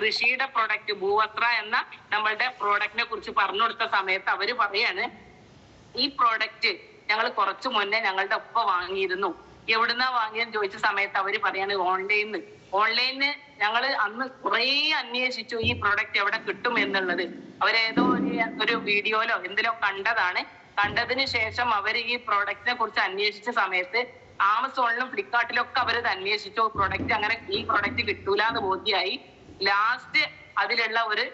കൃഷിയുടെ പ്രൊഡക്റ്റ് ഭൂവസ്ത്ര എന്ന നമ്മളുടെ പ്രോഡക്റ്റിനെ കുറിച്ച് പറഞ്ഞു കൊടുത്ത സമയത്ത് അവര് പറയാണ്, ഈ പ്രോഡക്റ്റ് ഞങ്ങൾ കുറച്ചു മുന്നേ ഞങ്ങളുടെ ഒപ്പ വാങ്ങിയിരുന്നു. എവിടുന്നാ വാങ്ങിയെന്ന് ചോദിച്ച സമയത്ത് അവര് പറയാണ് ഓൺലൈനിന് ഞങ്ങൾ അന്ന് കുറേ അന്വേഷിച്ചു ഈ പ്രോഡക്റ്റ് എവിടെ കിട്ടും എന്നുള്ളത്. അവരേതോ ഒരു വീഡിയോയിലോ എന്തിലോ കണ്ടതാണ്. കണ്ടതിന് ശേഷം അവർ ഈ പ്രോഡക്റ്റിനെ കുറിച്ച് അന്വേഷിച്ച സമയത്ത് ആമസോണിലും ഫ്ലിപ്കാർട്ടിലും ഒക്കെ അവരത് അന്വേഷിച്ചു. ഈ പ്രോഡക്റ്റ് കിട്ടൂല എന്ന് ബോധ്യമായി. ലാസ്റ്റ് അതിലുള്ള ഒരു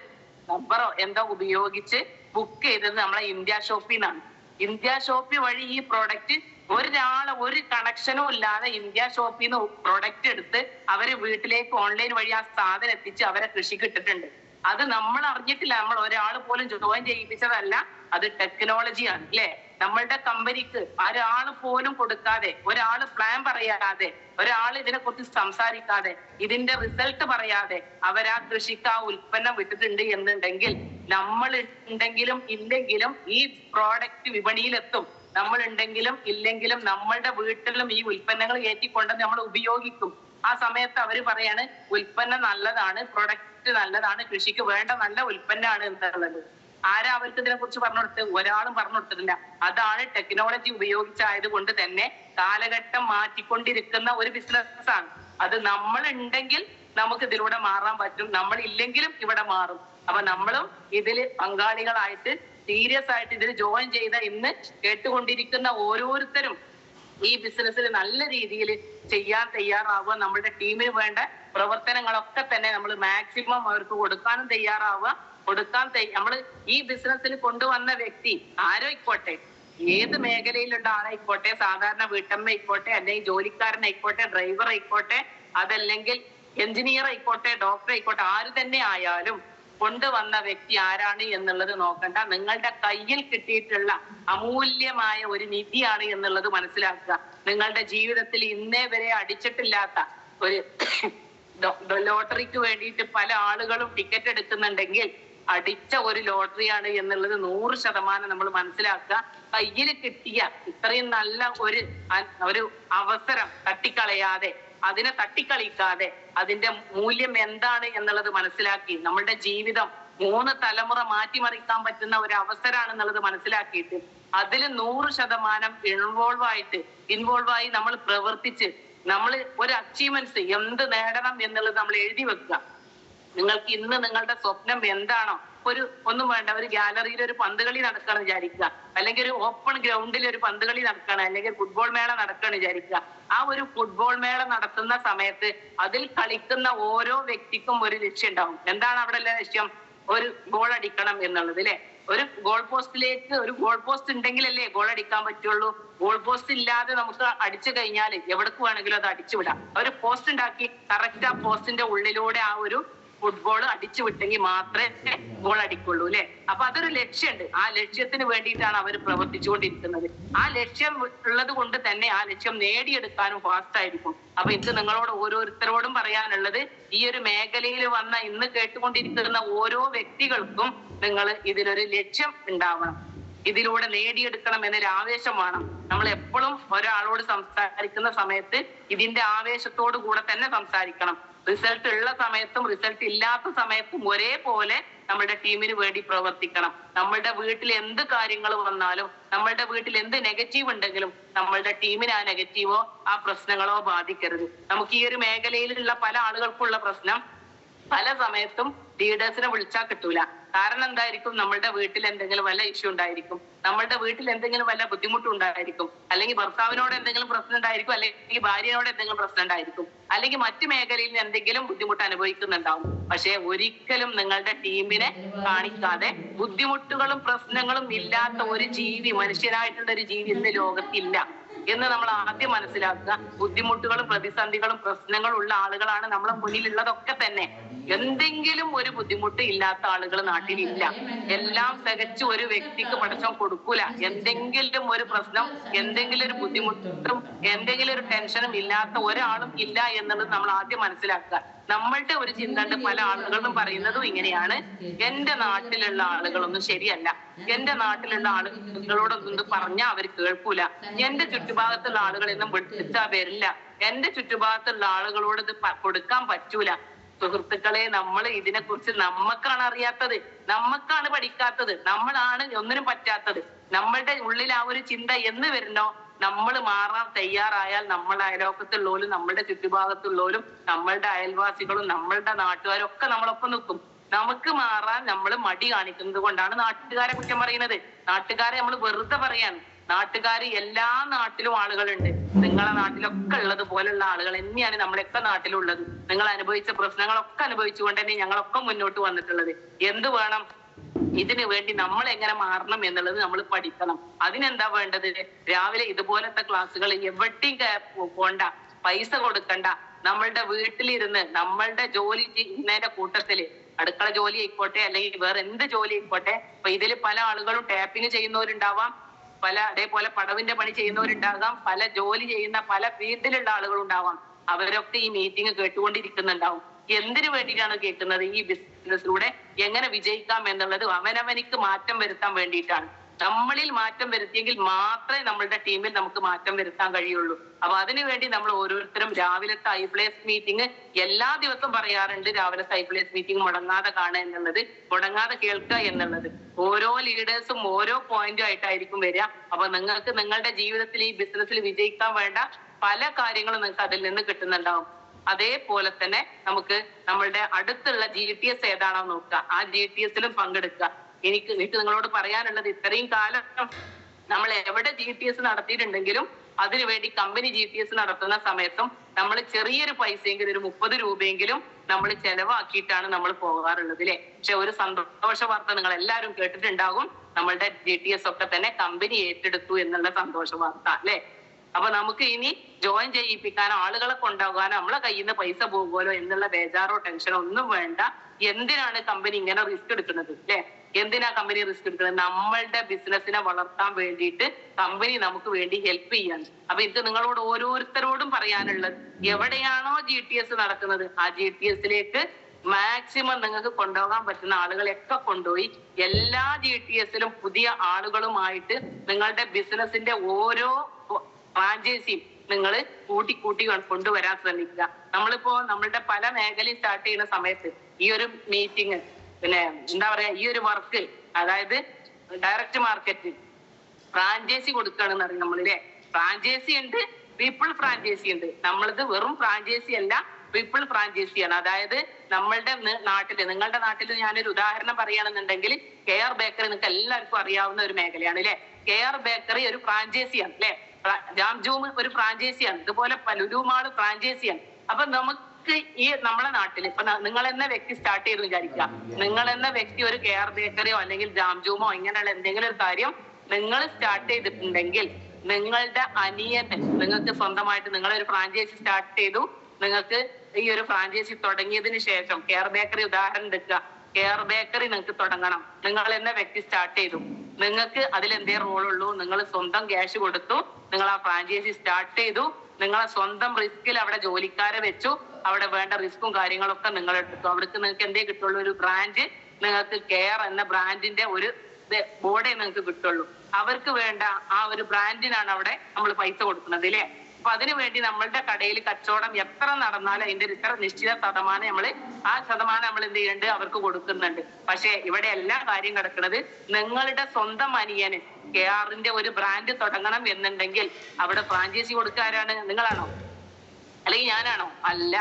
നമ്പറോ എന്തോ ഉപയോഗിച്ച് ബുക്ക് ചെയ്തത് നമ്മളെ ഇന്ത്യ ഷോപ്പിന്നാണ്. ഇന്ത്യ ഷോപ്പി വഴി ഈ പ്രോഡക്റ്റ് ഒരു കണക്ഷനും ഇല്ലാതെ ഇന്ത്യ ഷോപ്പിന്ന് പ്രോഡക്റ്റ് എടുത്ത് അവര് വീട്ടിലേക്ക് ഓൺലൈൻ വഴി ആ സാധനം എത്തിച്ച് അവരെ കൃഷിക്ക് ഇട്ടിട്ടുണ്ട്. അത് നമ്മൾ അറിഞ്ഞിട്ടില്ല, നമ്മൾ ഒരാൾ പോലും ജോയിൻ ചെയ്യിപ്പിച്ചതല്ല, അത് ടെക്നോളജിയാണ് അല്ലെ. നമ്മളുടെ കമ്പനിക്ക് ഒരാൾ പോലും കൊടുക്കാതെ, ഒരാൾ പ്ലാൻ പറയാതെ, ഒരാൾ ഇതിനെ കുറിച്ച് സംസാരിക്കാതെ, ഇതിന്റെ റിസൾട്ട് പറയാതെ അവരാ കൃഷിക്ക് ആ ഉൽപ്പന്നം വിട്ടിട്ടുണ്ട് എന്നുണ്ടെങ്കിൽ നമ്മൾ ഉണ്ടെങ്കിലും ഇല്ലെങ്കിലും ഈ പ്രോഡക്റ്റ് വിപണിയിലെത്തും. നമ്മൾ ഉണ്ടെങ്കിലും ഇല്ലെങ്കിലും നമ്മളുടെ വീട്ടിലും ഈ ഉൽപ്പന്നങ്ങൾ ഏറ്റിക്കൊണ്ട് നമ്മൾ ഉപയോഗിക്കും. ആ സമയത്ത് അവര് പറയാണ് ഉൽപ്പന്നം നല്ലതാണ്, പ്രൊഡക്റ്റ് നല്ലതാണ്, കൃഷിക്ക് വേണ്ട നല്ല ഉൽപ്പന്നമാണ് എന്നുള്ളത്. ആരാ അവർക്ക് ഇതിനെ കുറിച്ച് പറഞ്ഞു കൊടുത്ത്? ഒരാളും പറഞ്ഞു കൊടുത്തിട്ടില്ല. അതാണ് ടെക്നോളജി ഉപയോഗിച്ചായത് കൊണ്ട് തന്നെ കാലഘട്ടം മാറ്റിക്കൊണ്ടിരിക്കുന്ന ഒരു ബിസിനസ് ആണ്. അത് നമ്മൾ ഉണ്ടെങ്കിൽ നമുക്ക് ഇതിലൂടെ മാറാൻ പറ്റും, നമ്മൾ ഇല്ലെങ്കിലും ഇവിടെ മാറും. അപ്പൊ നമ്മളും ഇതിൽ പങ്കാളികളായിട്ട് സീരിയസ് ആയിട്ട് ഇതിൽ ജോയിൻ ചെയ്ത ഇന്ന് കേട്ടുകൊണ്ടിരിക്കുന്ന ഓരോരുത്തരും ഈ ബിസിനസ്സിൽ നല്ല രീതിയിൽ ചെയ്യാൻ തയ്യാറാവുക. നമ്മുടെ ടീമിന് വേണ്ട പ്രവർത്തനങ്ങളൊക്കെ തന്നെ നമ്മൾ മാക്സിമം അവർക്ക് കൊടുക്കാനും തയ്യാറാവുക. നമ്മൾ ഈ ബിസിനസ്സിൽ കൊണ്ടുവന്ന വ്യക്തി ആരോയിക്കോട്ടെ, ഏത് മേഖലയിലുള്ള ആളായിക്കോട്ടെ, സാധാരണ വീട്ടമ്മ ആയിക്കോട്ടെ, അല്ലെങ്കിൽ ജോലിക്കാരനായിക്കോട്ടെ, ഡ്രൈവർ ആയിക്കോട്ടെ, അതല്ലെങ്കിൽ എഞ്ചിനീയർ ആയിക്കോട്ടെ, ഡോക്ടർ ആയിക്കോട്ടെ, ആര് തന്നെ ആയാലും കൊണ്ടുവന്ന വ്യക്തി ആരാണ് എന്നുള്ളത് നോക്കണ്ട. നിങ്ങളുടെ കയ്യിൽ കിട്ടിയിട്ടുള്ള അമൂല്യമായ ഒരു നിധിയാണ് എന്നുള്ളത് മനസ്സിലാക്കുക. നിങ്ങളുടെ ജീവിതത്തിൽ ഇന്നേ വരെ അടിച്ചിട്ടില്ലാത്ത ഒരു ലോട്ടറിക്ക് വേണ്ടിയിട്ട് പല ആളുകളും ടിക്കറ്റ് എടുക്കുന്നുണ്ടെങ്കിൽ അടിച്ച ഒരു ലോട്ടറിയാണ് എന്നുള്ളത് 100% നമ്മൾ മനസ്സിലാക്കുക. കയ്യിൽ കിട്ടിയ ഇത്രയും നല്ല ഒരു അവസരം തട്ടിക്കളയാതെ, അതിനെ തട്ടിക്കളിക്കാതെ അതിന്റെ മൂല്യം എന്താണ് എന്നുള്ളത് മനസ്സിലാക്കി നമ്മളുടെ ജീവിതം 3 തലമുറ മാറ്റിമറിക്കാൻ പറ്റുന്ന ഒരു അവസരമാണെന്നുള്ളത് മനസ്സിലാക്കിയിട്ട് അതിൽ 100% ഇൻവോൾവ് ആയി നമ്മൾ പ്രവർത്തിച്ച് നമ്മൾ ഒരു അച്ചീവ്മെന്റ്സ് എന്ത് നേടണം എന്നുള്ളത് നമ്മൾ എഴുതി വെക്കുക. നിങ്ങൾക്ക് ഇന്ന് നിങ്ങളുടെ സ്വപ്നം എന്താണോ, ഒന്നും വേണ്ട, ഒരു ഗാലറിയിൽ ഒരു പന്തുകളി നടക്കുകയാണ് വിചാരിക്കുക, അല്ലെങ്കിൽ ഒരു ഓപ്പൺ ഗ്രൗണ്ടിൽ ഒരു പന്തുകളി നടക്കുകയാണ്, അല്ലെങ്കിൽ ഫുട്ബോൾ മേള നടക്കുകയാണ് വിചാരിക്കുക. ആ ഒരു ഫുട്ബോൾ മേള നടത്തുന്ന സമയത്ത് അതിൽ കളിക്കുന്ന ഓരോ വ്യക്തിക്കും ഒരു ലക്ഷ്യം ഉണ്ടാവും. എന്താണ് അവിടെ ലക്ഷ്യം? ഒരു ഗോൾ അടിക്കണം എന്നുള്ളത് അല്ലെ. ഒരു ഗോൾ പോസ്റ്റ് ഉണ്ടെങ്കിലല്ലേ ഗോൾ അടിക്കാൻ പറ്റുള്ളൂ. ഗോൾ പോസ്റ്റ് ഇല്ലാതെ നമുക്ക് അടിച്ചു കഴിഞ്ഞാൽ എവിടേക്ക് വേണമെങ്കിലും അത് അടിച്ചു വിടാം. ഒരു പോസ്റ്റ് ഉണ്ടാക്കി കറക്റ്റ് ആ പോസ്റ്റിന്റെ ഉള്ളിലൂടെ ആ ഒരു ഫുട്ബോൾ അടിച്ചു വിട്ടെങ്കിൽ മാത്രമേ ഗോൾ അടിക്കുള്ളൂ അല്ലെ. അപ്പൊ അതൊരു ലക്ഷ്യമുണ്ട്. ആ ലക്ഷ്യത്തിന് വേണ്ടിയിട്ടാണ് അവർ പ്രവർത്തിച്ചുകൊണ്ടിരിക്കുന്നത്. ആ ലക്ഷ്യം ഉള്ളത് കൊണ്ട് തന്നെ ആ ലക്ഷ്യം നേടിയെടുക്കാനും ഫാസ്റ്റ് ആയിരിക്കും. അപ്പൊ ഇത് നിങ്ങളോട് ഓരോരുത്തരോടും പറയാനുള്ളത്, ഈ ഒരു മേഖലയിൽ വന്ന ഇന്ന് കേട്ടുകൊണ്ടിരിക്കുന്ന ഓരോ വ്യക്തികൾക്കും നിങ്ങൾ ഇതിലൊരു ലക്ഷ്യം ഉണ്ടാവണം, ഇതിലൂടെ നേടിയെടുക്കണം എന്നൊരു ആവേശം വേണം. നമ്മൾ എപ്പോഴും ഒരാളോട് സംസാരിക്കുന്ന സമയത്ത് ഇതിന്റെ ആവേശത്തോടു കൂടെ തന്നെ സംസാരിക്കണം. റിസൾട്ട് ഉള്ള സമയത്തും റിസൾട്ട് ഇല്ലാത്ത സമയത്തും ഒരേപോലെ നമ്മുടെ ടീമിന് വേണ്ടി പ്രവർത്തിക്കണം. നമ്മളുടെ വീട്ടിൽ എന്ത് കാര്യങ്ങൾ വന്നാലും, നമ്മളുടെ വീട്ടിൽ എന്ത് നെഗറ്റീവ് ഉണ്ടെങ്കിലും നമ്മളുടെ ടീമിന് ആ നെഗറ്റീവോ ആ പ്രശ്നങ്ങളോ ബാധിക്കരുത്. നമുക്ക് ഈ ഒരു മേഖലയിലുള്ള പല ആളുകൾക്കുള്ള പ്രശ്നം പല സമയത്തും ലീഡേഴ്സിനെ വിളിച്ചാൽ കിട്ടൂല. കാരണം എന്തായിരിക്കും? നമ്മളുടെ വീട്ടിൽ എന്തെങ്കിലും വല്ല ഇഷ്യൂ ഉണ്ടായിരിക്കും, നമ്മളുടെ വീട്ടിൽ എന്തെങ്കിലും വല്ല ബുദ്ധിമുട്ടുണ്ടായിരിക്കും, അല്ലെങ്കിൽ ഭർത്താവിനോട് എന്തെങ്കിലും പ്രശ്നം ഉണ്ടായിരിക്കും, അല്ലെങ്കിൽ ഭാര്യയോട് എന്തെങ്കിലും പ്രശ്നം ഉണ്ടായിരിക്കും, അല്ലെങ്കിൽ മറ്റു മേഖലയിൽ എന്തെങ്കിലും ബുദ്ധിമുട്ട് അനുഭവിക്കുന്നുണ്ടാവും. പക്ഷെ ഒരിക്കലും നിങ്ങളുടെ ടീമിനെ കാണിക്കാതെ ബുദ്ധിമുട്ടുകളും പ്രശ്നങ്ങളും ഇല്ലാത്ത ഒരു ജീവി, മനുഷ്യനായിട്ടുള്ള ഒരു ജീവി ഇന്ന് ലോകത്തില്ല എന്ന് നമ്മൾ ആദ്യം മനസ്സിലാക്കുക. ബുദ്ധിമുട്ടുകളും പ്രതിസന്ധികളും പ്രശ്നങ്ങളും ഉള്ള ആളുകളാണ് നമ്മളെ മുന്നിലുള്ളതൊക്കെ തന്നെ. എന്തെങ്കിലും ഒരു ബുദ്ധിമുട്ട് ഇല്ലാത്ത ആളുകൾ നാട്ടിലില്ല. എല്ലാം തികച്ചു ഒരു വ്യക്തിക്ക് പടച്ചോൻ കൊടുക്കൂല. എന്തെങ്കിലും ഒരു പ്രശ്നം, എന്തെങ്കിലും ഒരു ബുദ്ധിമുട്ടും എന്തെങ്കിലും ഒരു ടെൻഷനും ഇല്ലാത്ത ഒരാളും ഇല്ല എന്നുള്ളത് നമ്മൾ ആദ്യം മനസ്സിലാക്കുക. നമ്മളുടെ ഒരു ചിന്തണ്ട് പല ആളുകളും പറയുന്നതും ഇങ്ങനെയാണ്, എന്റെ നാട്ടിലുള്ള ആളുകളൊന്നും ശരിയല്ല, എന്റെ നാട്ടിലുള്ള ആളുകളോടൊന്നും പറഞ്ഞാൽ അവർ കേൾക്കൂല, എന്റെ ചുറ്റുഭാഗത്തുള്ള ആളുകളൊന്നും വിളിച്ചാൽ വരില്ല, എന്റെ ചുറ്റുഭാഗത്തുള്ള ആളുകളോട് ഇത് കൊടുക്കാൻ പറ്റൂല. സുഹൃത്തുക്കളെ, നമ്മൾ ഇതിനെക്കുറിച്ച് നമുക്കാണ് അറിയാത്തത്, നമുക്കാണ് പഠിക്കാത്തത്, നമ്മളാണ് ഒന്നിനും പറ്റാത്തത്. നമ്മളുടെ ഉള്ളിൽ ആ ഒരു ചിന്ത എന്ന് വരുന്നോ, നമ്മൾ മാറാൻ തയ്യാറായാൽ നമ്മളുടെ അയലോക്കത്തുള്ളവരും നമ്മളുടെ ചുറ്റുഭാഗത്തുള്ളവരും നമ്മളുടെ അയൽവാസികളും നമ്മളുടെ നാട്ടുകാരും ഒക്കെ നമ്മളൊപ്പം നിൽക്കും. നമുക്ക് മാറാൻ നമ്മൾ മടി കാണിക്കുന്നത് കൊണ്ടാണ് നാട്ടുകാരെ കുറ്റം പറയുന്നത്. നാട്ടുകാരെ നമ്മൾ വെറുതെ പറയാൻ. നാട്ടുകാർ എല്ലാ നാട്ടിലും ആളുകളുണ്ട്. നിങ്ങളെ നാട്ടിലൊക്കെ ഉള്ളത് പോലുള്ള ആളുകൾ തന്നെയാണ് നമ്മളൊക്കെ നാട്ടിലുള്ളത്. നിങ്ങൾ അനുഭവിച്ച പ്രശ്നങ്ങളൊക്കെ അനുഭവിച്ചുകൊണ്ട് തന്നെ ഞങ്ങളൊക്കെ മുന്നോട്ട് വന്നിട്ടുള്ളത്. എന്ത് വേണം? ഇതിനു വേണ്ടി നമ്മൾ എങ്ങനെ മാറണം എന്നുള്ളത് നമ്മൾ പഠിക്കണം. അതിനെന്താ വേണ്ടത്? രാവിലെ ഇതുപോലത്തെ ക്ലാസ്സുകൾ എവിടെയും പോണ്ട, പൈസ കൊടുക്കണ്ട, നമ്മളുടെ വീട്ടിലിരുന്ന് നമ്മളുടെ ജോലി ചെയ്യുന്നതിന്റെ കൂട്ടത്തില്, അടുക്കള ജോലി ആയിക്കോട്ടെ അല്ലെങ്കിൽ വേറെ എന്ത് ജോലി ആയിക്കോട്ടെ, അപ്പൊ ഇതിൽ പല ആളുകളും ടാപ്പിങ് ചെയ്യുന്നവരുണ്ടാവാം, അതേപോലെ പടവിന്റെ പണി ചെയ്യുന്നവരുണ്ടാകാം, പല ജോലി ചെയ്യുന്ന പല ഫീൽഡിലുള്ള ആളുകളുണ്ടാവാം. അവരൊക്കെ ഈ മീറ്റിംഗ് കേട്ടുകൊണ്ടിരിക്കുന്നുണ്ടാവും. എന്തിനു വേണ്ടിയിട്ടാണ് കേൾക്കുന്നത്? ഈ ബിസിനസ്സിലൂടെ എങ്ങനെ വിജയിക്കാം എന്നുള്ളത് അവനവനിക്ക് മാറ്റം വരുത്താൻ വേണ്ടിയിട്ടാണ്. നമ്മളിൽ മാറ്റം വരുത്തിയെങ്കിൽ മാത്രമേ നമ്മളുടെ ടീമിൽ നമുക്ക് മാറ്റം വരുത്താൻ കഴിയുള്ളൂ. അപ്പൊ അതിനുവേണ്ടി നമ്മൾ ഓരോരുത്തരും രാവിലത്തെ ഐപ്ലേസ് മീറ്റിംഗ് എല്ലാ ദിവസവും പറയാറുണ്ട്. രാവിലത്തെ ഐപ്ലേസ് മീറ്റിംഗ് മുടങ്ങാതെ കാണുക എന്നുള്ളത്, മുടങ്ങാതെ കേൾക്കുക എന്നുള്ളത്. ഓരോ ലീഡേഴ്സും ഓരോ പോയിന്റും ആയിട്ടായിരിക്കും വരിക. അപ്പൊ നിങ്ങൾക്ക് നിങ്ങളുടെ ജീവിതത്തിൽ ഈ ബിസിനസ്സിൽ വിജയിക്കാൻ വേണ്ട പല കാര്യങ്ങളും നിങ്ങൾക്ക് അതിൽ നിന്ന് കിട്ടുന്നുണ്ടാവും. അതേപോലെ തന്നെ നമുക്ക് നമ്മളുടെ അടുത്തുള്ള GTS ഏതാണോ നോക്കുക, ആ GTSലും പങ്കെടുക്കുക. എനിക്ക് നിങ്ങളോട് പറയാനുള്ളത്, ഇത്രയും കാലം നമ്മൾ എവിടെ GTS നടത്തിയിട്ടുണ്ടെങ്കിലും അതിനുവേണ്ടി കമ്പനി GTS നടത്തുന്ന സമയത്തും നമ്മൾ ചെറിയൊരു പൈസയെങ്കിലും, ഒരു 30 രൂപയെങ്കിലും നമ്മൾ ചെലവാക്കിയിട്ടാണ് നമ്മൾ പോകാറുള്ളത് അല്ലെ. പക്ഷെ ഒരു സന്തോഷ വാർത്ത നിങ്ങൾ എല്ലാവരും കേട്ടിട്ടുണ്ടാകും. നമ്മളുടെ GTS ഒക്കെ തന്നെ കമ്പനി ഏറ്റെടുത്തു എന്നുള്ള സന്തോഷ വാർത്ത അല്ലെ. അപ്പൊ നമുക്ക് ഇനി ജോയിൻ ചെയ്യിപ്പിക്കാനോ ആളുകളെ കൊണ്ടാകാനോ നമ്മളെ കയ്യിൽ നിന്ന് പൈസ പോകുമല്ലോ എന്നുള്ള ബേജാറോ ടെൻഷനോ ഒന്നും വേണ്ട. എന്തിനാണ് കമ്പനി ഇങ്ങനെ റിസ്ക് എടുക്കുന്നത് അല്ലെ? എന്തിനാ കമ്പനി റിസ്ക് എടുക്കുന്നത്? നമ്മളുടെ ബിസിനസിനെ വളർത്താൻ വേണ്ടിയിട്ട് കമ്പനി നമുക്ക് വേണ്ടി ഹെൽപ്പ് ചെയ്യാണ്. അപ്പൊ ഇത് നിങ്ങളോട് ഓരോരുത്തരോടും പറയാനുള്ളത്, എവിടെയാണോ GTS നടക്കുന്നത് ആ GTSലേക്ക് മാക്സിമം നിങ്ങൾക്ക് കൊണ്ടുപോകാൻ പറ്റുന്ന ആളുകളെയൊക്കെ കൊണ്ടുപോയി എല്ലാ GTSലും പുതിയ ആളുകളുമായിട്ട് നിങ്ങളുടെ ബിസിനസിന്റെ ഓരോ ഫ്രാഞ്ചൈസിയും നിങ്ങൾ കൂട്ടി കൊണ്ടുവരാൻ ശ്രമിക്കുക. നമ്മളിപ്പോ നമ്മളുടെ പല മേഖലയും സ്റ്റാർട്ട് ചെയ്യുന്ന സമയത്ത് ഈ ഒരു മീറ്റിംഗ്, പിന്നെ എന്താ പറയാ, ഈ ഒരു വർക്ക്, അതായത് ഡയറക്റ്റ് മാർക്കറ്റ് ഫ്രാഞ്ചൈസി കൊടുക്കുകയാണെന്ന് അറിയാം നമ്മളില്ലേ. ഫ്രാഞ്ചൈസി ഉണ്ട്, പീപ്പിൾ ഫ്രാഞ്ചൈസി ഉണ്ട്. നമ്മളത് വെറും ഫ്രാഞ്ചൈസി അല്ല, പീപ്പിൾ ഫ്രാഞ്ചൈസിയാണ്. അതായത് നമ്മളുടെ നാട്ടില്, നിങ്ങളുടെ നാട്ടിൽ ഞാനൊരു ഉദാഹരണം പറയുകയാണെന്നുണ്ടെങ്കിൽ, KR ബേക്കറി നിങ്ങൾക്ക് എല്ലാവർക്കും അറിയാവുന്ന ഒരു മേഖലയാണ് അല്ലെ. KR ബേക്കറി ഒരു ഫ്രാഞ്ചൈസിയാണ് അല്ലെ. ജാംജൂം ഒരു ഫ്രാഞ്ചൈസിയാണ്. ഇതുപോലെ ലുലു മാൾ ഫ്രാഞ്ചൈസിയാണ്. അപ്പൊ നമുക്ക് ഈ നമ്മളെ നാട്ടിൽ ഇപ്പൊ നിങ്ങൾ എന്ന വ്യക്തി സ്റ്റാർട്ട് ചെയ്തു വിചാരിക്കുക. നിങ്ങൾ എന്ന വ്യക്തി ഒരു KR ബേക്കറിയോ അല്ലെങ്കിൽ ജാംജൂമോ ഇങ്ങനെയുള്ള എന്തെങ്കിലും ഒരു കാര്യം നിങ്ങൾ സ്റ്റാർട്ട് ചെയ്തിട്ടുണ്ടെങ്കിൽ, നിങ്ങളുടെ അനിയന് നിങ്ങൾക്ക് സ്വന്തമായിട്ട് നിങ്ങളൊരു ഫ്രാഞ്ചൈസി സ്റ്റാർട്ട് ചെയ്തു, നിങ്ങൾക്ക് ഈ ഒരു ഫ്രാഞ്ചൈസി തുടങ്ങിയതിന് ശേഷം KR ബേക്കറി ഉദാഹരണം എടുക്കുക. KR ബേക്കറി നിങ്ങൾക്ക് തുടങ്ങണം. നിങ്ങൾ എന്ന വ്യക്തി സ്റ്റാർട്ട് ചെയ്തു, നിങ്ങൾക്ക് അതിൽ എന്തേ റോളുള്ളൂ? നിങ്ങൾ സ്വന്തം ക്യാഷ് കൊടുത്തു, നിങ്ങൾ ആ ഫ്രാഞ്ചൈസി സ്റ്റാർട്ട് ചെയ്തു, നിങ്ങളെ സ്വന്തം റിസ്കിൽ അവിടെ ജോലിക്കാരെ വെച്ചു, അവിടെ വേണ്ട റിസ്കും കാര്യങ്ങളൊക്കെ നിങ്ങൾ എടുത്തു. അവിടേക്ക് നിങ്ങൾക്ക് എന്തേ കിട്ടുള്ളൂ? ഒരു ബ്രാൻഡ്, നിങ്ങൾക്ക് KR എന്ന ബ്രാൻഡിന്റെ ഒരു ബോർഡേ നിങ്ങൾക്ക് കിട്ടുള്ളൂ. അവർക്ക് വേണ്ട ആ ഒരു ബ്രാൻഡിനാണ് അവിടെ നമ്മൾ പൈസ കൊടുക്കുന്നത് അല്ലേ. അപ്പൊ അതിനു വേണ്ടി നമ്മളുടെ കടയിൽ കച്ചവടം എത്ര നടന്നാലും അതിന്റെ ഇത്ര നിശ്ചിത ശതമാനം നമ്മൾ എന്ത് ചെയ്യുന്നുണ്ട്? അവർക്ക് കൊടുക്കുന്നുണ്ട്. പക്ഷെ ഇവിടെ എല്ലാ കാര്യം കിടക്കുന്നത്, നിങ്ങളുടെ സ്വന്തം അനിയന് KRന്റെ ഒരു ബ്രാൻഡ് തുടങ്ങണം എന്നുണ്ടെങ്കിൽ അവിടെ ഫ്രാഞ്ചൈസി കൊടുക്കാരാണ്? നിങ്ങളാണോ? അല്ലെങ്കിൽ ഞാനാണോ? അല്ല.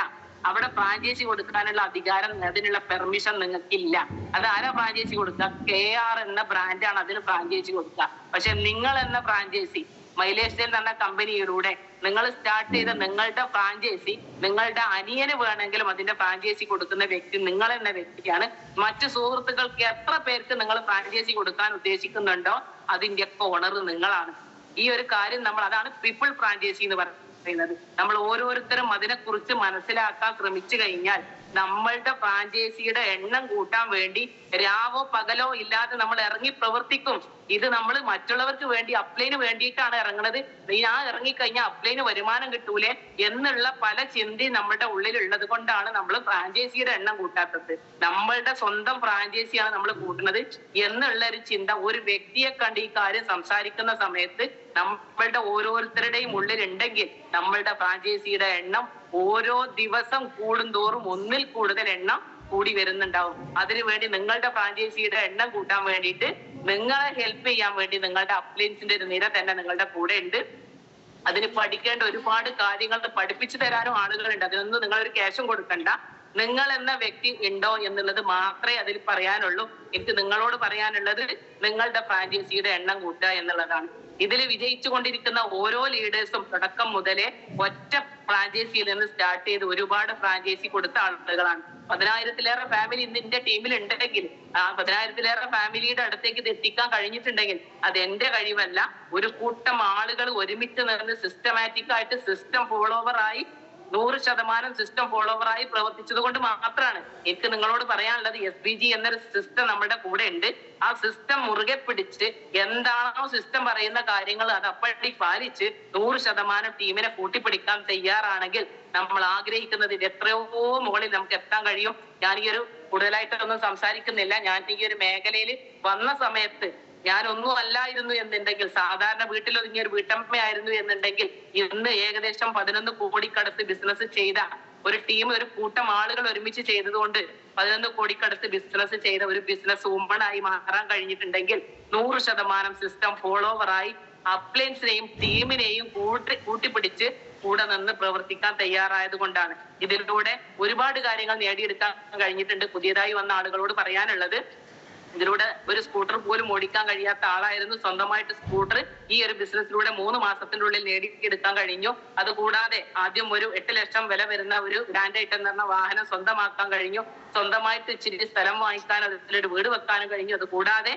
അവിടെ ഫ്രാഞ്ചൈസി കൊടുക്കാനുള്ള അധികാരം, അതിനുള്ള പെർമിഷൻ നിങ്ങൾക്കില്ല. അത് ആരാ ഫ്രാഞ്ചൈസി കൊടുക്കുക? KR എന്ന ബ്രാൻഡാണ് അതിന് ഫ്രാഞ്ചൈസി കൊടുക്കുക. പക്ഷെ നിങ്ങൾ എന്ന ഫ്രാഞ്ചൈസി, മൈലേജ് സെയിൽ എന്ന കമ്പനിയിലൂടെ നിങ്ങൾ സ്റ്റാർട്ട് ചെയ്ത നിങ്ങളുടെ ഫ്രാഞ്ചൈസി, നിങ്ങളുടെ അനിയന് വേണമെങ്കിലും അതിന്റെ ഫ്രാഞ്ചൈസി കൊടുക്കുന്ന വ്യക്തി നിങ്ങൾ എന്ന വ്യക്തിയാണ്. മറ്റു സുഹൃത്തുക്കൾക്ക് എത്ര പേർക്ക് നിങ്ങൾ ഫ്രാഞ്ചൈസി കൊടുക്കാൻ ഉദ്ദേശിക്കുന്നുണ്ടോ അതിന്റെ ഒക്കെ ഓണർ നിങ്ങളാണ്. ഈ ഒരു കാര്യം അതാണ് പീപ്പിൾ ഫ്രാഞ്ചൈസി എന്ന് പറയുന്നത്. നമ്മൾ ഓരോരുത്തരും അതിനെക്കുറിച്ച് മനസ്സിലാക്കാൻ ശ്രമിച്ചു കഴിഞ്ഞാൽ നമ്മളുടെ ഫ്രാഞ്ചൈസിയുടെ എണ്ണം കൂട്ടാൻ വേണ്ടി രാവോ പകലോ ഇല്ലാതെ നമ്മൾ ഇറങ്ങി പ്രവർത്തിക്കും. ഇത് നമ്മൾ മറ്റുള്ളവർക്ക് വേണ്ടി, അപ്ലൈന് വേണ്ടിയിട്ടാണ് ഇറങ്ങുന്നത്. ഞാൻ ഇറങ്ങിക്കഴിഞ്ഞാൽ അപ്ലൈന് വരുമാനം കിട്ടൂലേ എന്നുള്ള പല ചിന്തയും നമ്മുടെ ഉള്ളിലുള്ളത് കൊണ്ടാണ് നമ്മൾ ഫ്രാഞ്ചൈസിയുടെ എണ്ണം കൂട്ടാത്തത്. നമ്മളുടെ സ്വന്തം ഫ്രാഞ്ചൈസിയാണ് നമ്മൾ കൂട്ടുന്നത് എന്നുള്ള ഒരു ചിന്ത ഒരു വ്യക്തിയെ കണ്ട് ഈ കാര്യം സംസാരിക്കുന്ന സമയത്ത് നമ്മളുടെ ഓരോരുത്തരുടെയും ഉള്ളിലുണ്ടെങ്കിൽ നമ്മളുടെ ഫ്രാഞ്ചൈസിയുടെ എണ്ണം ഓരോ ദിവസം കൂടുന്തോറും ഒന്നിൽ കൂടുതൽ എണ്ണം കൂടി വരുന്നുണ്ടാവും. അതിനുവേണ്ടി നിങ്ങളുടെ ഫ്രാഞ്ചൈസിയുടെ എണ്ണം കൂട്ടാൻ വേണ്ടിയിട്ട് നിങ്ങളെ ഹെൽപ്പ് ചെയ്യാൻ വേണ്ടി നിങ്ങളുടെ അപ്ലയൻസിന്റെ ഒരു നിര തന്നെ നിങ്ങളുടെ കൂടെ ഉണ്ട്. അതിന് പഠിക്കേണ്ട ഒരുപാട് കാര്യങ്ങൾ പഠിപ്പിച്ചു തരാനും ആളുകളുണ്ട്. അതിനൊന്നും നിങ്ങളൊരു ക്യാഷും കൊടുക്കണ്ട. നിങ്ങൾ എന്ന വ്യക്തി ഉണ്ടോ എന്നുള്ളത് മാത്രമേ അതിൽ പറയാനുള്ളൂ. എനിക്ക് നിങ്ങളോട് പറയാനുള്ളത് നിങ്ങളുടെ ഫ്രാഞ്ചൈസിയുടെ എണ്ണം കൂട്ടുക എന്നുള്ളതാണ്. ഇതിൽ വിജയിച്ചു കൊണ്ടിരിക്കുന്ന ഓരോ ലീഡേഴ്സും തുടക്കം മുതലേ ഒറ്റ ഫ്രാഞ്ചൈസിയിൽ നിന്ന് സ്റ്റാർട്ട് ചെയ്ത് ഒരുപാട് ഫ്രാഞ്ചൈസി കൊടുത്ത ആളുകളാണ്. 10,000-ലേറെ ഫാമിലി ഇന്ന് എന്റെ ടീമിൽ ഉണ്ടെങ്കിൽ ആ 10,000-ലേറെ ഫാമിലിയുടെ അടുത്തേക്ക് ഇത് എത്തിക്കാൻ കഴിഞ്ഞിട്ടുണ്ടെങ്കിൽ അത് എന്റെ കഴിവല്ല. ഒരു കൂട്ടം ആളുകൾ ഒരുമിച്ച് നിന്ന് സിസ്റ്റമാറ്റിക് ആയിട്ട് സിസ്റ്റം ഫോളോവറായി 100% സിസ്റ്റം ഫോളോവറായി പ്രവർത്തിച്ചത് കൊണ്ട് മാത്രമാണ്. എനിക്ക് നിങ്ങളോട് പറയാനുള്ളത് SBG എന്നൊരു സിസ്റ്റം നമ്മുടെ കൂടെ ഉണ്ട്. ആ സിസ്റ്റം മുറുകെ പിടിച്ച് എന്താണോ സിസ്റ്റം പറയുന്ന കാര്യങ്ങൾ അത് അപ്പടി പാലിച്ച് 100% ടീമിനെ കൂട്ടിപ്പിടിക്കാൻ തയ്യാറാണെങ്കിൽ നമ്മൾ ആഗ്രഹിക്കുന്നത് എത്രയോ മുകളിൽ നമുക്ക് എത്താൻ കഴിയും. ഞാൻ ഈ ഒരു കൂടുതലായിട്ടൊന്നും സംസാരിക്കുന്നില്ല. ഞാൻ ഈ ഒരു മേഖലയിൽ വന്ന സമയത്ത് ഞാനൊന്നും അല്ലായിരുന്നു എന്നുണ്ടെങ്കിൽ, സാധാരണ വീട്ടിലൊതുങ്ങിയ ഒരു വീട്ടമ്മയായിരുന്നു എന്നുണ്ടെങ്കിൽ, ഇന്ന് ഏകദേശം 11 കോടിക്കടുത്ത് ബിസിനസ് ചെയ്ത ഒരു ടീം, ഒരു കൂട്ടം ആളുകൾ ഒരുമിച്ച് ചെയ്തതുകൊണ്ട് 11 കോടിക്കടുത്ത് ബിസിനസ് ചെയ്ത ഒരു ബിസിനസ് വുമൺ ആയി മാറാൻ കഴിഞ്ഞിട്ടുണ്ടെങ്കിൽ 100% സിസ്റ്റം ഫോളോവറായി അപ്ലയൻസിനെയും ടീമിനെയും കൂട്ടിപ്പിടിച്ച് കൂടെ നിന്ന് പ്രവർത്തിക്കാൻ തയ്യാറായത് കൊണ്ടാണ്. ഇതിലൂടെ ഒരുപാട് കാര്യങ്ങൾ നേടിയെടുക്കാൻ കഴിഞ്ഞിട്ടുണ്ട്. പുതിയതായി വന്ന ആളുകളോട് പറയാനുള്ളത്, ഇതിലൂടെ ഒരു സ്കൂട്ടർ പോലും ഓടിക്കാൻ കഴിയാത്ത ആളായിരുന്നു. സ്വന്തമായിട്ട് സ്കൂട്ടർ ഈ ഒരു ബിസിനസ്സിലൂടെ 3 മാസത്തിനുള്ളിൽ നേടിയെടുക്കാൻ കഴിഞ്ഞു. അതുകൂടാതെ ആദ്യം ഒരു 8 ലക്ഷം വില വരുന്ന ഒരു ഗ്രാൻഡ് ഐറ്റം എന്ന വാഹനം സ്വന്തമാക്കാൻ കഴിഞ്ഞു. സ്വന്തമായിട്ട് ഇച്ചിരി സ്ഥലം വാങ്ങിക്കാൻ, അതിലൊരു വീട് വെക്കാനും കഴിഞ്ഞു. അതുകൂടാതെ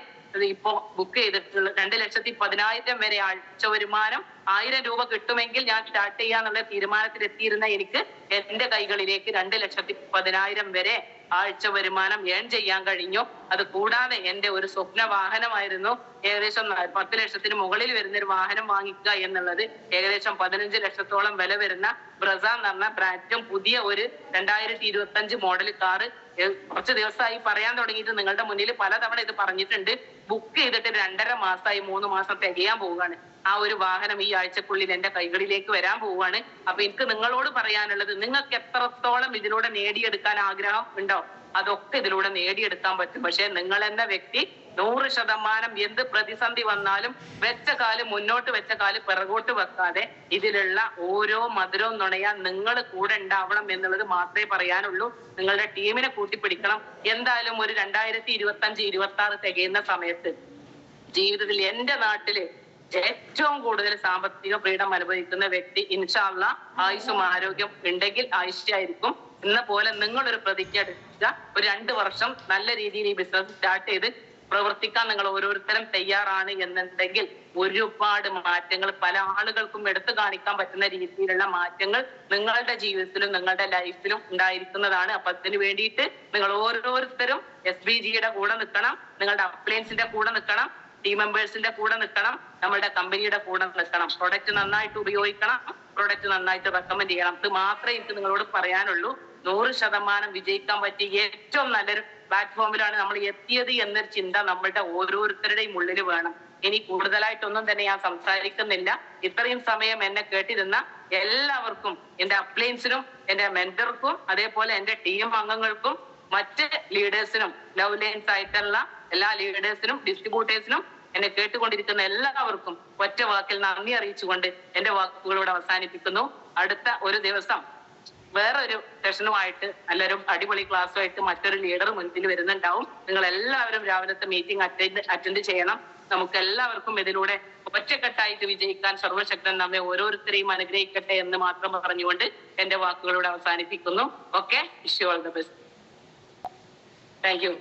ഇപ്പോ ബുക്ക് ചെയ്തിട്ടുള്ള 2,10,000 വരെ ആഴ്ച വരുമാനം 1000 രൂപ കിട്ടുമെങ്കിൽ ഞാൻ സ്റ്റാർട്ട് ചെയ്യാന്നുള്ള തീരുമാനത്തിലെത്തിയിരുന്ന എനിക്ക് എന്റെ കൈകളിലേക്ക് 2,10,000 വരെ ആഴ്ച വരുമാനം ഏൺ ചെയ്യാൻ കഴിഞ്ഞു. അത് കൂടാതെ എന്റെ ഒരു സ്വപ്ന വാഹനമായിരുന്നു ഏകദേശം 10 ലക്ഷത്തിന് മുകളിൽ വരുന്ന ഒരു വാഹനം വാങ്ങിക്കുക എന്നുള്ളത്. ഏകദേശം 15 ലക്ഷത്തോളം വില വരുന്ന ബ്രസ എന്ന് പറഞ്ഞ ബ്രാൻഡും പുതിയ ഒരു 2025 മോഡൽ കാറ് കുറച്ച് ദിവസമായി പറയാൻ തുടങ്ങിയിട്ട് നിങ്ങളുടെ മുന്നിൽ പലതവണ ഇത് പറഞ്ഞിട്ടുണ്ട്. ബുക്ക് ചെയ്തിട്ട് 2.5 മാസമായി, 3 മാസം തികയാൻ പോവുകയാണ്. ആ ഒരു വാഹനം ഈ ആഴ്ചക്കുള്ളിൽ എന്റെ കൈകളിലേക്ക് വരാൻ പോവുകയാണ്. അപ്പൊ എനിക്ക് നിങ്ങളോട് പറയാനുള്ളത്, നിങ്ങൾക്ക് എത്രത്തോളം ഇതിലൂടെ നേടിയെടുക്കാൻ ആഗ്രഹം ഉണ്ടോ അതൊക്കെ ഇതിലൂടെ നേടിയെടുക്കാൻ പറ്റും. പക്ഷെ നിങ്ങൾ എന്ന വ്യക്തി 100% എന്ത് പ്രതിസന്ധി വന്നാലും വെച്ച കാല് മുന്നോട്ട് വെച്ച കാല് പിറകോട്ട് വെക്കാതെ ഇതിലുള്ള ഓരോ മധുരവും നുണയാൻ നിങ്ങൾ കൂടെ ഉണ്ടാവണം എന്നുള്ളത് മാത്രമേ പറയാനുള്ളൂ. നിങ്ങളുടെ ടീമിനെ കൂട്ടിപ്പിടിക്കണം. എന്തായാലും ഒരു 2025-26 തികയുന്ന സമയത്ത് ജീവിതത്തിൽ എന്റെ നാട്ടില് ഏറ്റവും കൂടുതൽ സാമ്പത്തിക ഫ്രീഡം അനുഭവിക്കുന്ന വ്യക്തി ഇൻഷാ അല്ലാഹ് ആയുസ്സും ആരോഗ്യം ഉണ്ടെങ്കിൽ ആയിഷയായിരിക്കും. എന്ന പോലെ നിങ്ങളൊരു പ്രതിജ്ഞ എടുക്കുക. ഒരു 2 വർഷം നല്ല രീതിയിൽ ഈ ബിസിനസ് സ്റ്റാർട്ട് ചെയ്ത് പ്രവർത്തിക്കാൻ നിങ്ങൾ ഓരോരുത്തരും തയ്യാറാണ് എന്നുണ്ടെങ്കിൽ ഒരുപാട് മാറ്റങ്ങൾ പല ആളുകൾക്കും എടുത്തു കാണിക്കാൻ പറ്റുന്ന രീതിയിലുള്ള മാറ്റങ്ങൾ നിങ്ങളുടെ ജീവിതത്തിലും നിങ്ങളുടെ ലൈഫിലും ഉണ്ടായിരിക്കുന്നതാണ്. അപ്പൊ അതിന് വേണ്ടിയിട്ട് നിങ്ങൾ ഓരോരുത്തരും SBGയുടെ കൂടെ നിൽക്കണം, നിങ്ങളുടെ അപ്ലയൻസിന്റെ കൂടെ നിൽക്കണം, ടീം മെമ്പേഴ്സിന്റെ കൂടെ നിൽക്കണം, നമ്മളുടെ കമ്പനിയുടെ കൂടെ നിൽക്കണം. പ്രൊഡക്റ്റ് നന്നായിട്ട് ഉപയോഗിക്കണം, പ്രൊഡക്റ്റ് നന്നായിട്ട് റെക്കമെൻഡ് ചെയ്യണം. ഇത് മാത്രമേ എനിക്ക് നിങ്ങളോട് പറയാനുള്ളൂ. 100% വിജയിക്കാൻ പറ്റിയ ഏറ്റവും നല്ലൊരു പ്ലാറ്റ്ഫോമിലാണ് നമ്മൾ എത്തിയത് എന്നൊരു ചിന്ത നമ്മളുടെ ഓരോരുത്തരുടെയും ഉള്ളിൽ വേണം. ഇനി കൂടുതലായിട്ടൊന്നും തന്നെ ഞാൻ സംസാരിക്കുന്നില്ല. ഇത്രയും സമയം എന്നെ കേട്ടിരുന്ന എല്ലാവർക്കും, എന്റെ അപ്ലയൻസിനും എന്റെ മെന്റർക്കും അതേപോലെ എന്റെ ടീം അംഗങ്ങൾക്കും മറ്റ് ലീഡേഴ്സിനും ലവ് ലൈൻസ് ആയിട്ടുള്ള എല്ലാ ലീഡേഴ്സിനും ഡിസ്ട്രിബ്യൂട്ടേഴ്സിനും എന്നെ കേട്ടുകൊണ്ടിരിക്കുന്ന എല്ലാവർക്കും ഒറ്റ വാക്കിൽ നന്ദി അറിയിച്ചുകൊണ്ട് എന്റെ വാക്കുകളോട് അവസാനിപ്പിക്കുന്നു. അടുത്ത ഒരു ദിവസം വേറൊരു സെഷനുമായിട്ട് നല്ലൊരു അടിപൊളി ക്ലാസ്സുമായിട്ട് മറ്റൊരു ലീഡർ മുൻപിൽ വരുന്നുണ്ടാവും. നിങ്ങൾ എല്ലാവരും രാവിലത്തെ മീറ്റിംഗ് അറ്റൻഡ് ചെയ്യണം. നമുക്ക് എല്ലാവർക്കും ഇതിലൂടെ ഒറ്റക്കെട്ടായിട്ട് വിജയിക്കാൻ സർവശക്തൻ നമ്മെ ഓരോരുത്തരെയും അനുഗ്രഹിക്കട്ടെ എന്ന് മാത്രം പറഞ്ഞുകൊണ്ട് എന്റെ വാക്കുകളോട് അവസാനിപ്പിക്കുന്നു. Okay, wish you all the best. Thank you.